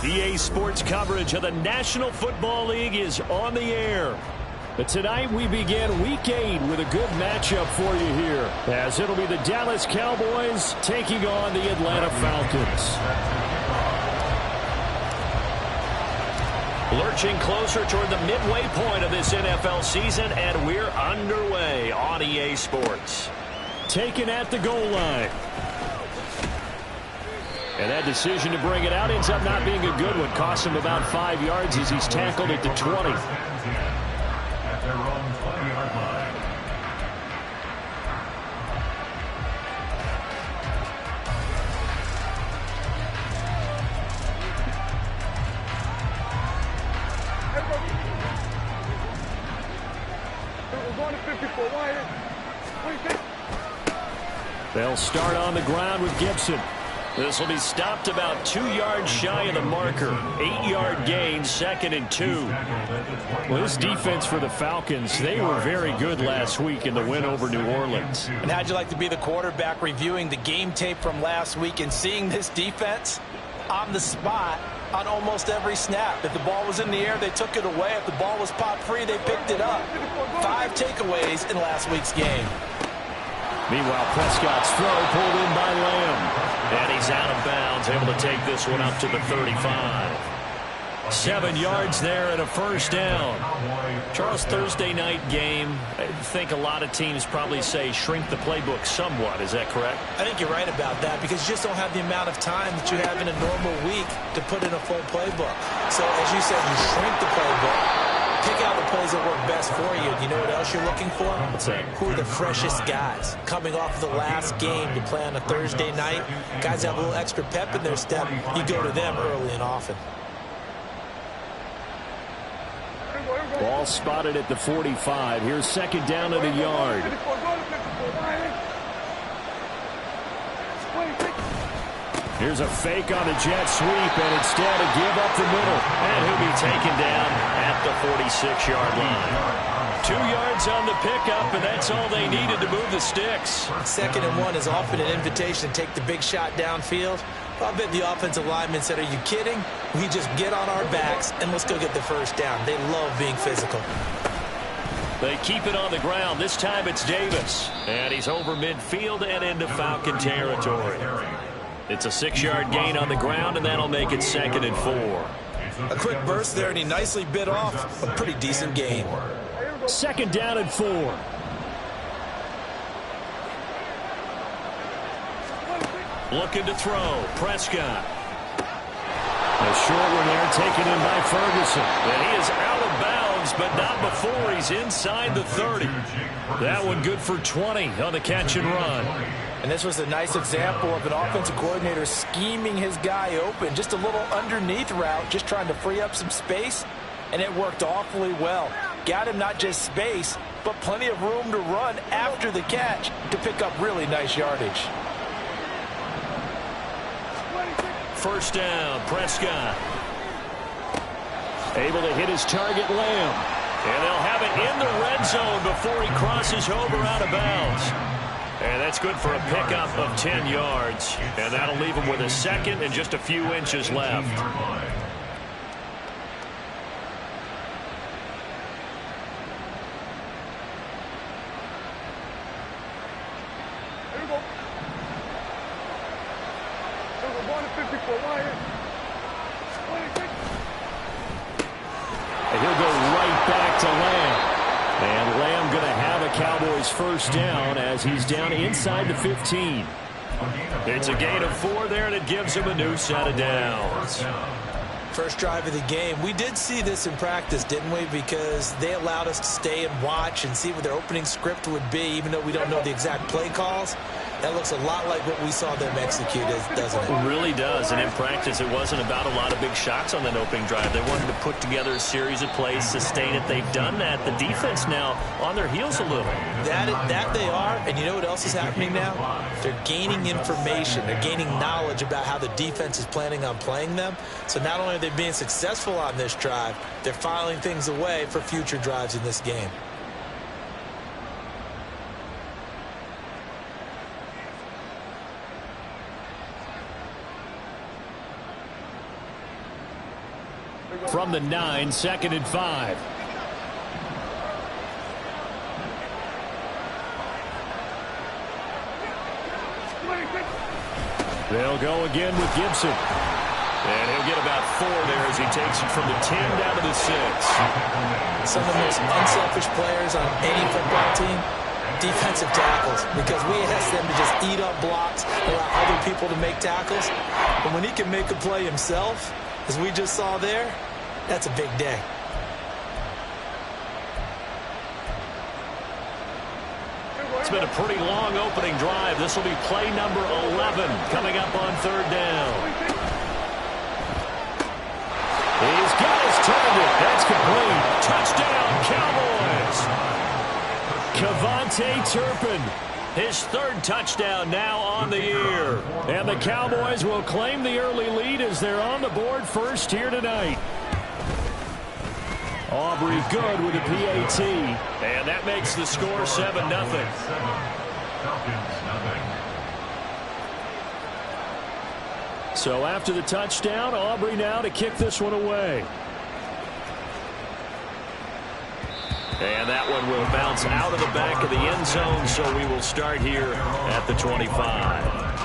EA Sports coverage of the National Football League is on the air. But tonight we begin Week 8 with a good matchup for you here, as it'll be the Dallas Cowboys taking on the Atlanta Falcons. Lurching closer toward the midway point of this NFL season, and we're underway on EA Sports. Taken at the goal line. And that decision to bring it out ends up not being a good one. Cost him about 5 yards as he's tackled at the 20. At their own 20-yard line. We're going to 54 wide. They'll start on the ground with Gibson. This will be stopped about 2 yards shy of the marker. 8-yard gain, 2nd and 2. Well, this defense for the Falcons, they were very good last week in the win over New Orleans. And how'd you like to be the quarterback reviewing the game tape from last week and seeing this defense on the spot on almost every snap? If the ball was in the air, they took it away. If the ball was popped free, they picked it up. 5 takeaways in last week's game. Meanwhile, Prescott's throw pulled in by Lamb. And he's out of bounds, able to take this one up to the 35. 7 yards there and a first down. Charles, Thursday night game, I think a lot of teams probably say shrink the playbook somewhat. Is that correct? I think you're right about that, because you just don't have the amount of time that you have in a normal week to put in a full playbook. So, as you said, you shrink the playbook. Pick out the plays that work best for you. You know what else you're looking for? What's that? Who are the freshest guys? Coming off the last game to play on a Thursday night, guys have a little extra pep in their step. You go to them early and often. Ball spotted at the 45. Here's 2nd down and a yard. Here's a fake on the jet sweep, and instead a give up the middle. And he'll be taken down at the 46-yard line. 2 yards on the pickup, and that's all they needed to move the sticks. 2nd and 1 is often an invitation to take the big shot downfield. I bet the offensive lineman said, are you kidding? We just get on our backs, and let's go get the first down. They love being physical. They keep it on the ground. This time it's Davis. And he's over midfield and into Falcon territory. It's a 6-yard gain on the ground, and that'll make it 2nd and 4. A quick burst there, and he nicely bit off a pretty decent gain. 2nd down and 4. Looking to throw. Prescott. A short one there taken in by Ferguson. And he is out of bounds, but not before he's inside the 30. That one good for 20 on the catch and run. And this was a nice example of an offensive coordinator scheming his guy open. Just a little underneath route, just trying to free up some space, and it worked awfully well. Got him not just space, but plenty of room to run after the catch to pick up really nice yardage. First down, Prescott. Able to hit his target, Lamb. And they'll have it in the red zone before he crosses over out of bounds. And that's good for a pickup of 10 yards. And that'll leave him with a 2nd and just a few inches left. And he'll go right back to Lamb. And Lamb going to have a Cowboys first down as he's down inside the 15. It's a gain of 4 there, and it gives him a new set of downs. First drive of the game. We did see this in practice, didn't we? Because they allowed us to stay and watch and see what their opening script would be, even though we don't know the exact play calls. That looks a lot like what we saw them execute, doesn't it? It really does. And in practice, it wasn't about a lot of big shots on that opening drive. They wanted to put together a series of plays, sustain it. They've done that. The defense now on their heels a little. That they are. And you know what else is happening now? They're gaining information. They're gaining knowledge about how the defense is planning on playing them. So not only are they being successful on this drive, they're filing things away for future drives in this game. from the 9, 2nd and 5. They'll go again with Gibson. And he'll get about 4 there as he takes it from the 10 down to the 6. Some of the most unselfish players on any football team, defensive tackles, because we ask them to just eat up blocks, allow other people to make tackles. But when he can make a play himself, as we just saw there, that's a big day. It's been a pretty long opening drive. This will be play number 11 coming up on 3rd down. He's got his target. That's complete. Touchdown, Cowboys. Kevontae Turpin, his 3rd touchdown now on the year. And the Cowboys will claim the early lead as they're on the board first here tonight. Aubrey good with a PAT. And that makes the score 7-0. So after the touchdown, Aubrey now to kick this one away. And that one will bounce out of the back of the end zone, so we will start here at the 25.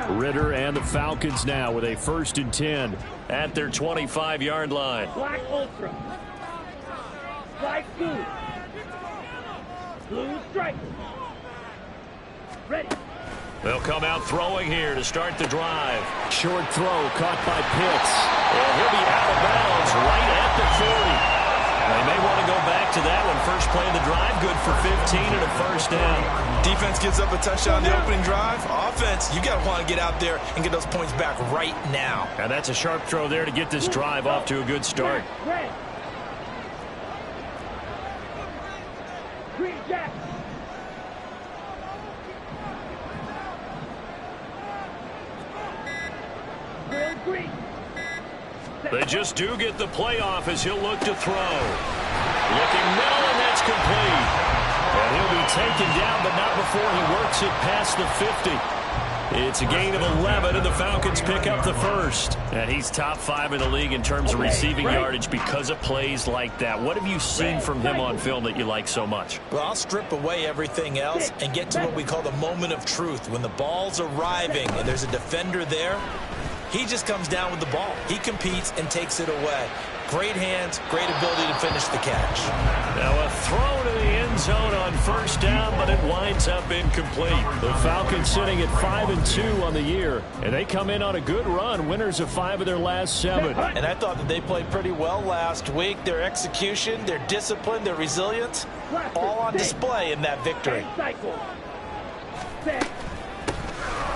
Ritter and the Falcons now with a 1st and 10 at their 25-yard line. Black ultra. Black blue. Blue striker. Ready. They'll come out throwing here to start the drive. Short throw caught by Pitts. And he'll be out of bounds right at the 40. They may want to go back to that one. First play of the drive, good for 15 and a 1st down. Defense gives up a touchdown the opening drive. Offense, you got to want to get out there and get those points back right now. And that's a sharp throw there to get this drive off to a good start. Red. Green Jack. Will Green. They just do get the playoff as he'll look to throw. Looking middle, and that's complete. And he'll be taken down, but not before he works it past the 50. It's a gain of 11, and the Falcons pick up the 1st. And he's top 5 in the league in terms of receiving yardage because of plays like that. What have you seen from him on film that you like so much? Well, I'll strip away everything else and get to what we call the moment of truth. When the ball's arriving and there's a defender there, he just comes down with the ball. He competes and takes it away. Great hands, great ability to finish the catch. Now a throw to the end zone on 1st down, but it winds up incomplete. The Falcons sitting at 5-2 on the year, and they come in on a good run, winners of 5 of their last 7. And I thought that they played pretty well last week. Their execution, their discipline, their resilience, all on display in that victory.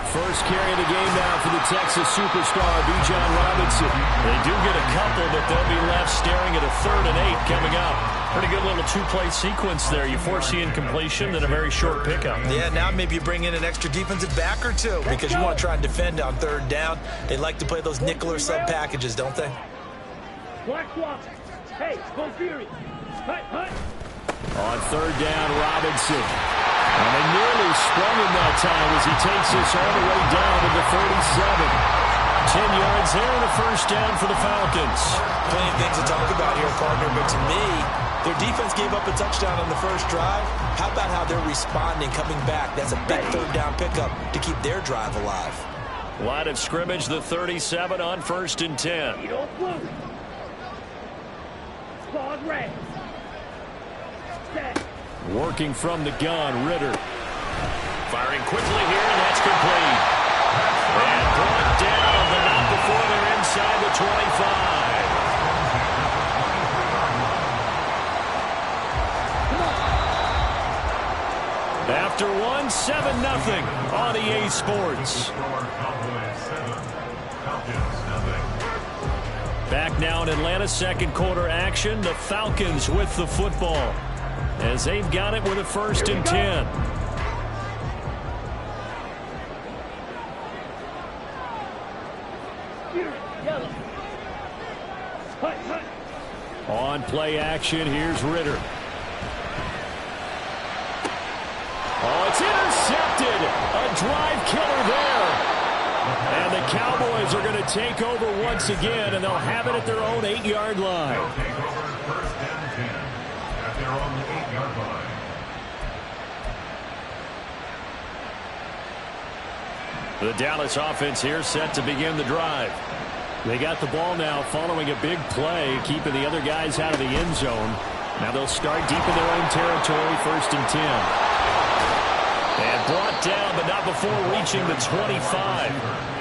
First carry of the game now for the Texas superstar, Bijan Robinson. They do get a couple, but they'll be left staring at a 3rd and 8 coming up. Pretty good little 2-play sequence there. You force the incompletion, then a very short pickup. Yeah, now maybe you bring in an extra defensive back or two because you want to try and defend on 3rd down. They like to play those nickel or sub packages, don't they? Black swap. Hey, go Fury. Hut, hut. On 3rd down, Robinson. And they nearly sprung him that time as he takes this all the way down to the 37. 10 yards there and a 1st down for the Falcons. Plenty of things to talk about here, partner, but to me, their defense gave up a touchdown on the 1st drive. How about how they're responding, coming back? That's a big 3rd down pickup to keep their drive alive. Line of scrimmage, the 37 on 1st and 10. You don't blue. Claws red. Set. Working from the gun, Ritter. Firing quickly here, and that's complete. And brought down, but not before they're inside the 25. After one, 7-0 on EA Sports. Back now in Atlanta, 2nd quarter action. The Falcons with the football, as they've got it with a 1st and 10. On on play action. Here's Ritter. Oh, it's intercepted. A drive killer there. And the Cowboys are going to take over once again, and they'll have it at their own 8-yard line. They'll take over 1st and 10 at their own 8-yard line. The Dallas offense here set to begin the drive. They got the ball now following a big play, keeping the other guys out of the end zone. Now they'll start deep in their own territory, 1st and 10. And brought down, but not before reaching the 25.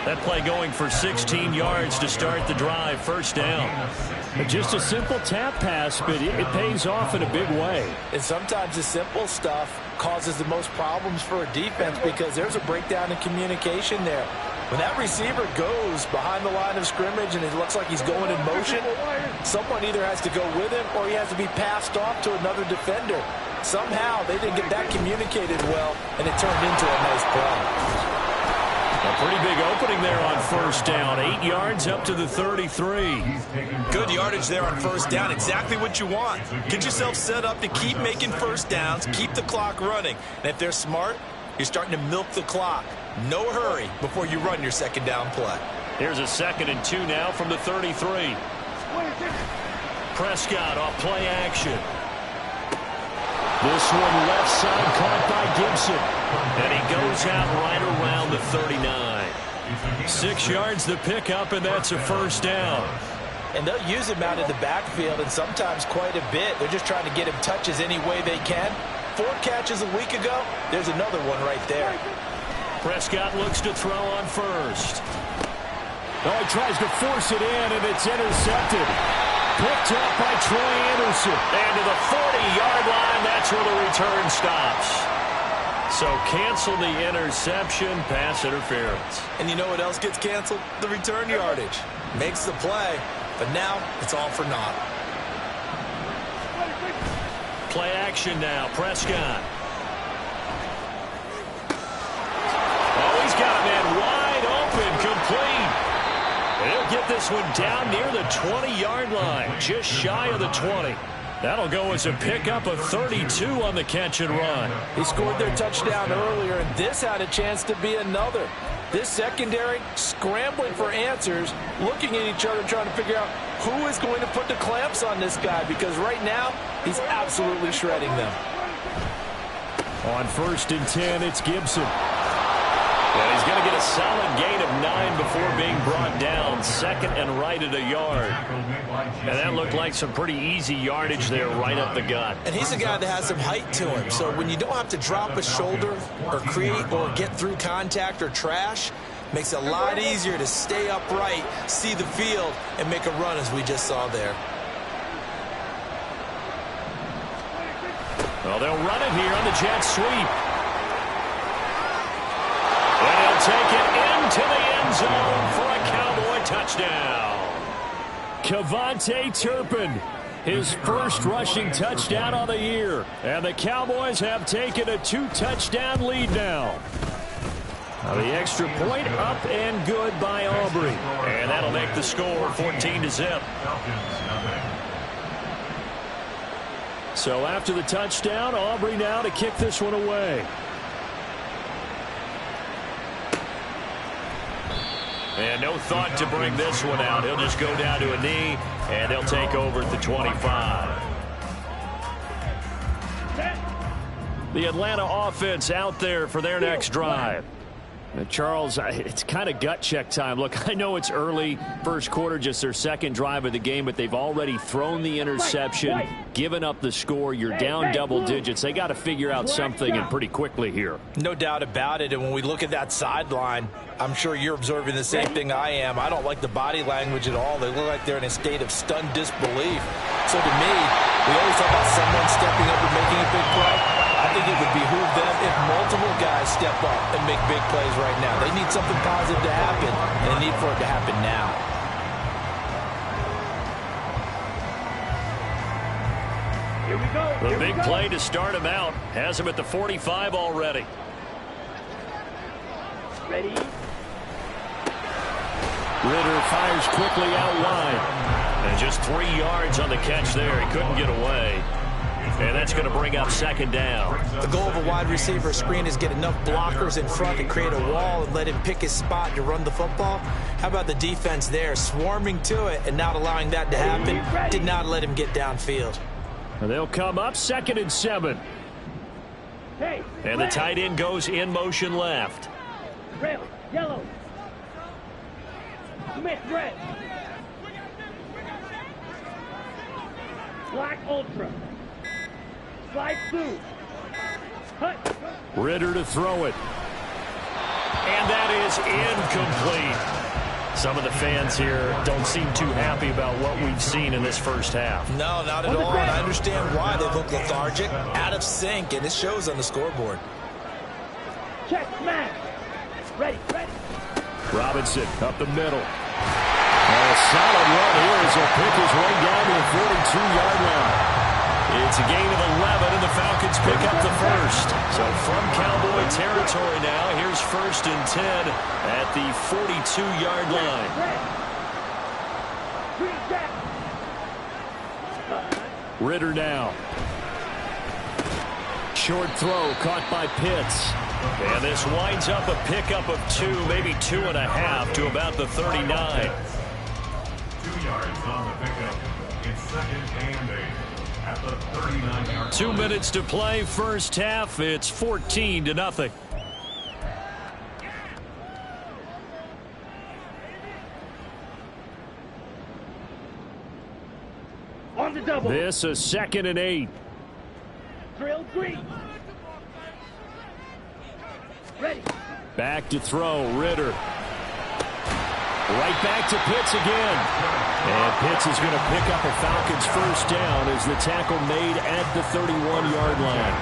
That play going for 16 yards to start the drive, 1st down. Just a simple tap pass, but it pays off in a big way. And sometimes the simple stuff causes the most problems for a defense because there's a breakdown in communication there. When that receiver goes behind the line of scrimmage and it looks like he's going in motion, someone either has to go with him or he has to be passed off to another defender. Somehow they didn't get that communicated well, and it turned into a nice play. A pretty big opening there on 1st down. 8 yards up to the 33. Good yardage there on 1st down. Exactly what you want. Get yourself set up to keep making 1st downs, keep the clock running. And if they're smart, you're starting to milk the clock. No hurry before you run your 2nd down play. Here's a 2nd and 2 now from the 33. Prescott off play action. This one left side caught by Gibson. And he goes out right around the 39. 6 yards the pickup, and that's a 1st down. And they'll use him out in the backfield, and sometimes quite a bit. They're just trying to get him touches any way they can. 4 catches a week ago. There's another one right there. Prescott looks to throw on 1st. Oh, he tries to force it in, and it's intercepted. Picked up by Troy Anderson. And to the 40-yard line, that's where the return stops. So cancel the interception, pass interference. And you know what else gets canceled? The return yardage. Makes the play, but now it's all for naught. Play action now, Prescott. Oh, he's got a man wide open, complete. He'll get this one down near the 20-yard line, just shy of the 20. That'll go as a pickup of 32 on the catch and run. He scored their touchdown earlier, and this had a chance to be another. This secondary scrambling for answers, looking at each other, trying to figure out who is going to put the clamps on this guy, because right now he's absolutely shredding them. On 1st and 10, it's Gibson. And he's going to get a solid gain of 9 before being brought down. 2nd and right at a yard. And that looked like some pretty easy yardage there right up the gut. And he's a guy that has some height to him. So when you don't have to drop a shoulder or create or get through contact or trash, makes it a lot easier to stay upright, see the field, and make a run as we just saw there. Well, they'll run it here on the jet sweep. And he'll take it into the end zone for a Cowboy touchdown. Kevontae Turpin, his first rushing touchdown of the year. And the Cowboys have taken a 2-touchdown lead now. The extra point up and good by Aubrey. And that'll make the score 14-0. So after the touchdown, Aubrey now to kick this one away. And no thought to bring this one out. He'll just go down to a knee, and they'll take over at the 25. The Atlanta offense out there for their next drive. Charles, it's kind of gut check time. Look, I know it's early, first quarter, just their 2nd drive of the game, but they've already thrown the interception, given up the score. You're down double digits. They got to figure out something, and pretty quickly here. No doubt about it. And when we look at that sideline, I'm sure you're observing the same thing I am. I don't like the body language at all. They look like they're in a state of stunned disbelief. So to me, we always talk about someone stepping up and making a big play. I think it would behoove them if multiple guys step up and make big plays right now. They need something positive to happen, and they need for it to happen now. Here we go. The big play to start him out has him at the 45 already. Ready? Ritter fires quickly out wide. And just 3 yards on the catch there. He couldn't get away. And that's going to bring up second down. The goal of a wide receiver screen is get enough blockers in front to create a wall and let him pick his spot to run the football. How about the defense there, swarming to it and not allowing that to happen? Did not let him get downfield. And they'll come up 2nd and 7. And the tight end goes in motion left. Red, yellow. Smith, red. Black, ultra. Slide through. Cut. Ritter to throw it. And that is incomplete. Some of the fans here don't seem too happy about what we've seen in this first half. No, not at all. And I understand why. They look lethargic, out of sync, and it shows on the scoreboard. Check, smash. Ready, ready. Robinson up the middle. And a solid run here as he'll pick his way down to the 42-yard line. It's a gain of 11, and the Falcons pick up the first. So from Cowboy territory now, here's 1st and 10 at the 42-yard line. Ritter now. Short throw caught by Pitts. And this winds up a pickup of 2, maybe 2.5 to about the 39. 2 yards on the pickup. It's 2nd and 8. At the 39-yard 2 minutes to play, first half. It's 14-0. On the double. This a 2nd and 8. Drill green. Ready. Back to throw, Ritter. Right back to Pitts again. And Pitts is going to pick up a Falcons first down as the tackle made at the 31-yard line.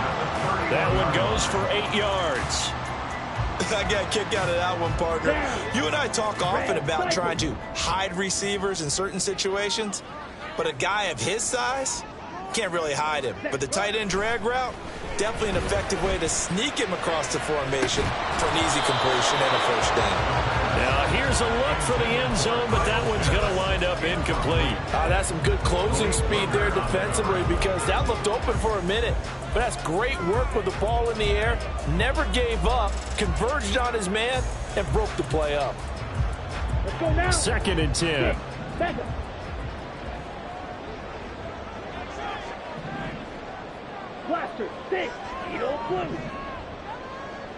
That one goes for 8 yards. I got a kick out of that one, partner. You and I talk often about trying to hide receivers in certain situations, but a guy of his size can't really hide him. But the tight end drag route, definitely an effective way to sneak him across the formation for an easy completion and a first down. Now here's a look for the end zone, but that one's going to wind up incomplete. That's some good closing speed there defensively because that looked open for a minute. But that's great work with the ball in the air. Never gave up, converged on his man, and broke the play up. Let's go now. 2nd and 10. Blaster, stick, Eagle, blue.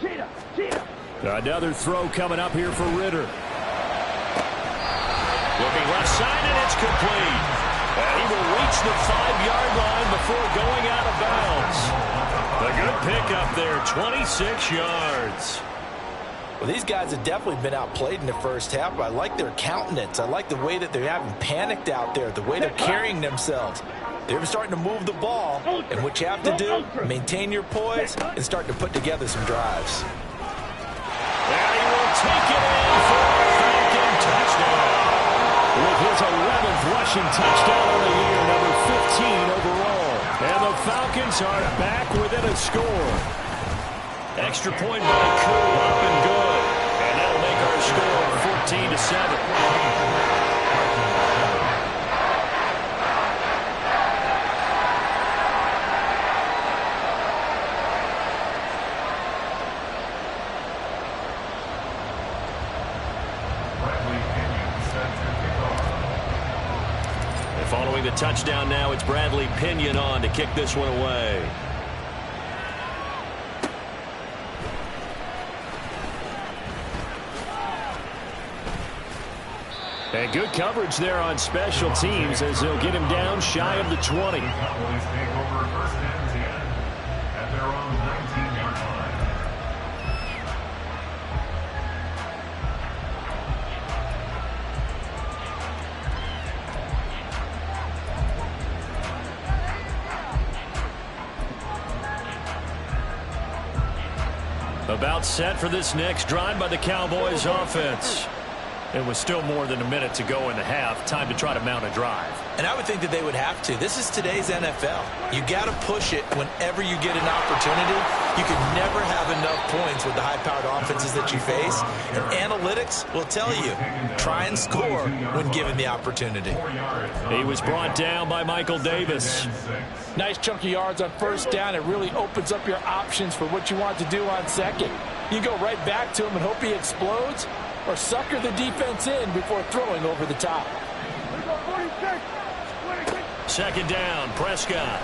Cheetah, cheetah. Another throw coming up here for Ritter. Looking left side, and it's complete. And he will reach the 5-yard line before going out of bounds. A good pickup there, 26 yards. Well, these guys have definitely been outplayed in the first half, but I like their countenance. I like the way that they're having panicked out there, the way they're carrying themselves. They're starting to move the ball, and what you have to do, maintain your poise and start to put together some drives. And he will take it in for a Falcon touchdown. With his 11th rushing touchdown of the year, number 15 overall. And the Falcons are back within a score. Extra point by Koo, up and good. And that'll make our score 14-7. Following the touchdown now, it's Bradley Pinion on to kick this one away. And good coverage there on special teams as they'll get him down shy of the 20. Cowboys take over 1st and 10 at their own 19-yard line. About set for this next drive by the Cowboys offense. It was still more than a minute to go in the half. Time to try to mount a drive. And I would think that they would have to. This is today's NFL. You got to push it whenever you get an opportunity. You can never have enough points with the high-powered offenses that you face. And analytics will tell you, try and score when given the opportunity. He was brought down by Michael Davis. Nice chunk of yards on first down. It really opens up your options for what you want to do on second. You go right back to him and hope he explodes, or sucker the defense in before throwing over the top. Second down, Prescott.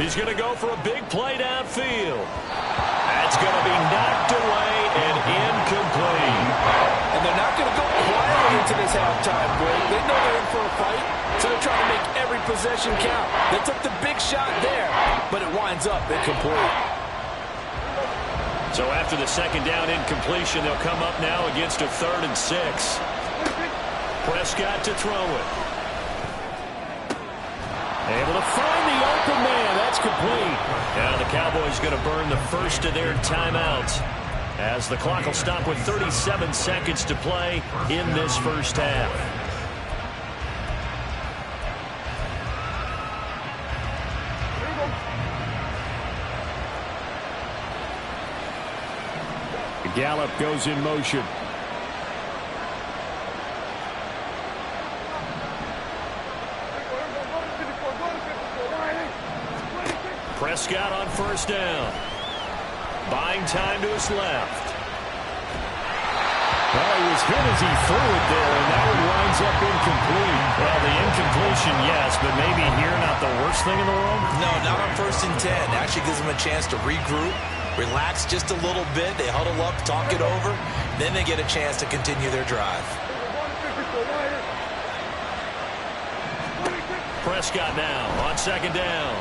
He's going to go for a big play downfield. That's going to be knocked away and incomplete. And they're not going to go quietly into this halftime break. They know they're in for a fight, so they're trying to make every possession count. They took the big shot there, but it winds up incomplete. So after the second down incompletion, they'll come up now against a 3rd and 6. Prescott to throw it. Able to find the open man. That's complete. Now the Cowboys going to burn the first of their timeouts as the clock will stop with 37 seconds to play in this first half. Gallup goes in motion. Prescott on first down. Buying time to his left. Well, he was hit as he threw it there, and that one winds up incomplete. Well, the incompletion, yes, but maybe here not the worst thing in the world? No, not on 1st and 10. Actually gives them a chance to regroup, relax just a little bit. They huddle up, talk it over. Then they get a chance to continue their drive. Prescott now on second down.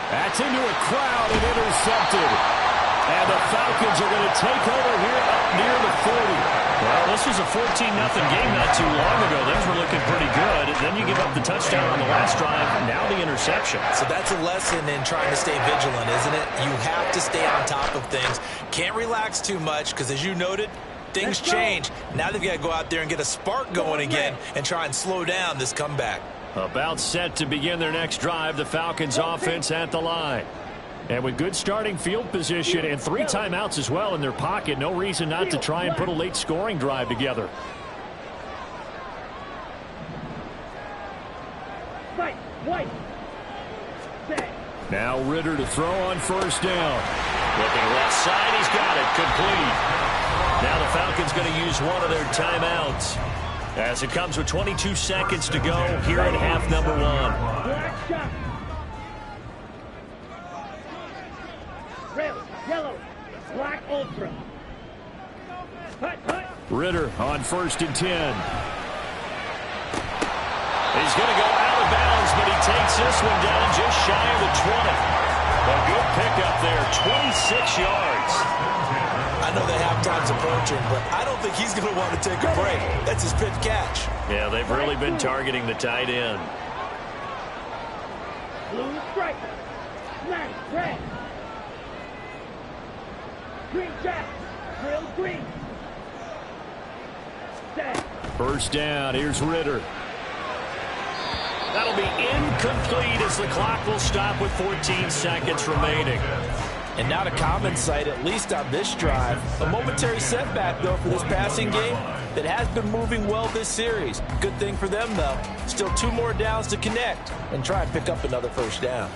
That's into a crowd and intercepted. And the Falcons are going to take over here up near the 40. Well, this was a 14-0 game not too long ago. Things were looking pretty good. Then you give up the touchdown on the last drive. Now the interception. So that's a lesson in trying to stay vigilant, isn't it? You have to stay on top of things. Can't relax too much because, as you noted, things change. Now they've got to go out there and get a spark going again and try and slow down this comeback. About set to begin their next drive, the Falcons offense at the line. And with good starting field position and 3 timeouts as well in their pocket, no reason not to try and put a late scoring drive together. Now Ritter to throw on first down. Looking left side, he's got it, complete. Now the Falcons going to use one of their timeouts as it comes with 22 seconds to go here in half number 1. Red, yellow, black, ultra. Ritter on 1st and 10. He's going to go out of bounds, but he takes this one down just shy of the 20. A good pickup there, 26 yards. I know that halftime's approaching, but I don't think he's going to want to take a break. That's his pitch catch. Yeah, they've really been targeting the tight end. Blue strike. Nice, red. Green jack. Grill green. Set. First down, here's Ritter. That'll be incomplete as the clock will stop with 14 seconds remaining. And not a common sight, at least on this drive. A momentary setback, though, for this passing game that has been moving well this series. Good thing for them, though. Still 2 more downs to connect and try and pick up another first down.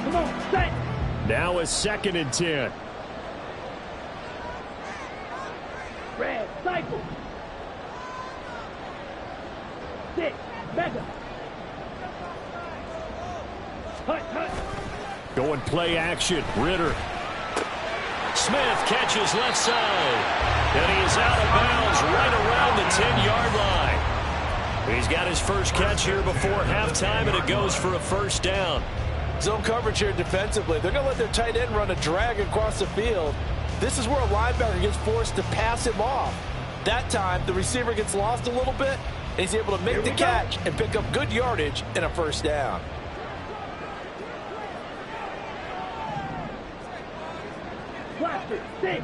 Come on, set. Now a 2nd and 10. Red, cycle. 6, mega. Hut. Going play action, Ritter. Smith catches left side. And he is out of bounds right around the 10-yard line. He's got his first catch here before halftime, and it goes for a first down. Zone coverage here defensively. They're going to let their tight end run a drag across the field. This is where a linebacker gets forced to pass him off. That time, the receiver gets lost a little bit, He's able to make the catch and pick up good yardage in a first down. Blaster, six.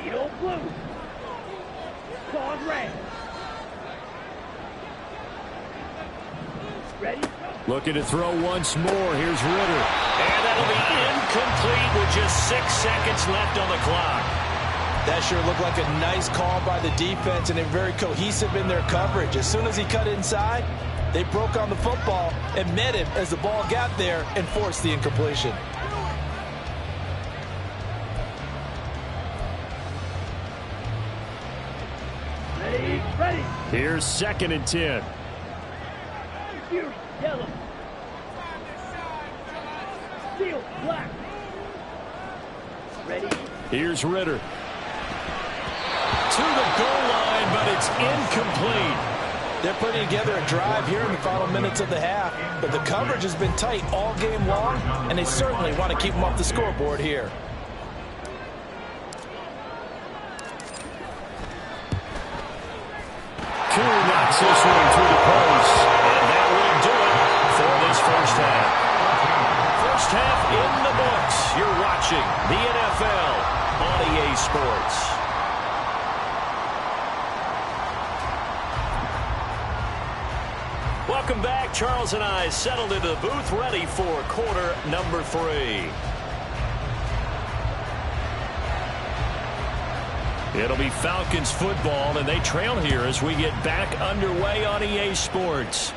Needle blue. Claws red. Ready? Looking to throw once more. Here's Ritter. And that'll be incomplete with just 6 seconds left on the clock. That sure looked like a nice call by the defense, and they're very cohesive in their coverage. As soon as he cut inside, they broke on the football and met him as the ball got there and forced the incompletion. Ready, ready. Here's 2nd and 10. Fury, yellow. Steel, black. Ready. Here's Ritter. To the goal line, but it's incomplete. They're putting together a drive here in the final minutes of the half, but the coverage has been tight all game long, and they certainly want to keep them off the scoreboard here. Q knocks this one through the post, and that will do it for this first half. First half in the books. You're watching the NFL on EA Sports. Welcome back. Charles and I settled into the booth, ready for quarter number 3. It'll be Falcons football, and they trail here as we get back underway on EA Sports.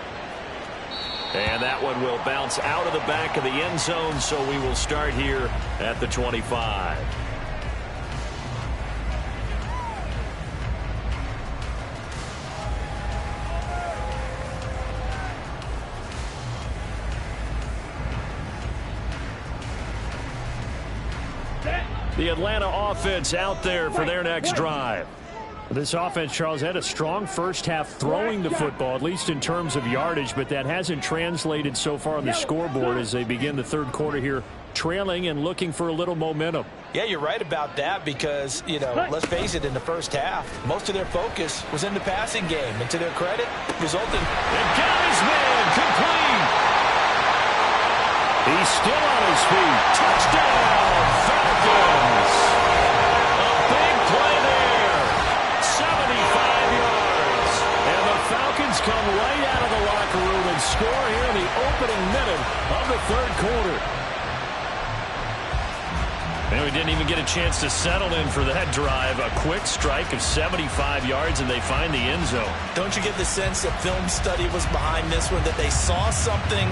And that one will bounce out of the back of the end zone, so we will start here at the 25. The Atlanta offense out there for their next drive. This offense, Charles, had a strong first half throwing the football, at least in terms of yardage, but that hasn't translated so far on the scoreboard as they begin the third quarter here, trailing and looking for a little momentum. Yeah, you're right about that because, you know, let's face it, in the first half, most of their focus was in the passing game. And to their credit, resulted. And got his man complete. He's still on his feet. Touchdown, Falcons. A big play there. 75 yards. And the Falcons come right out of the locker room and score here in the opening minute of the third quarter. And we didn't even get a chance to settle in for that drive. A quick strike of 75 yards, and they find the end zone. Don't you get the sense that film study was behind this one, that they saw something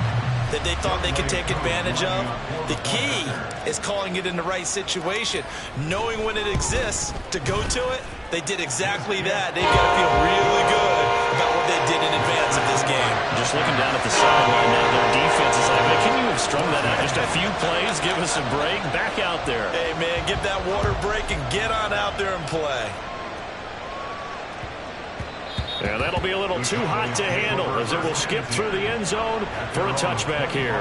that they thought they could take advantage of? The key is calling it in the right situation. Knowing when it exists to go to it, they did exactly that. They've got to feel really good about what they did in advance of this game. Just looking down at the sideline now, their defense is like, can you have strung that out? Just a few plays, give us a break, back out there. Hey, man, get that water break and get on out there and play. And that'll be a little too hot to handle as it will skip through the end zone for a touchback here.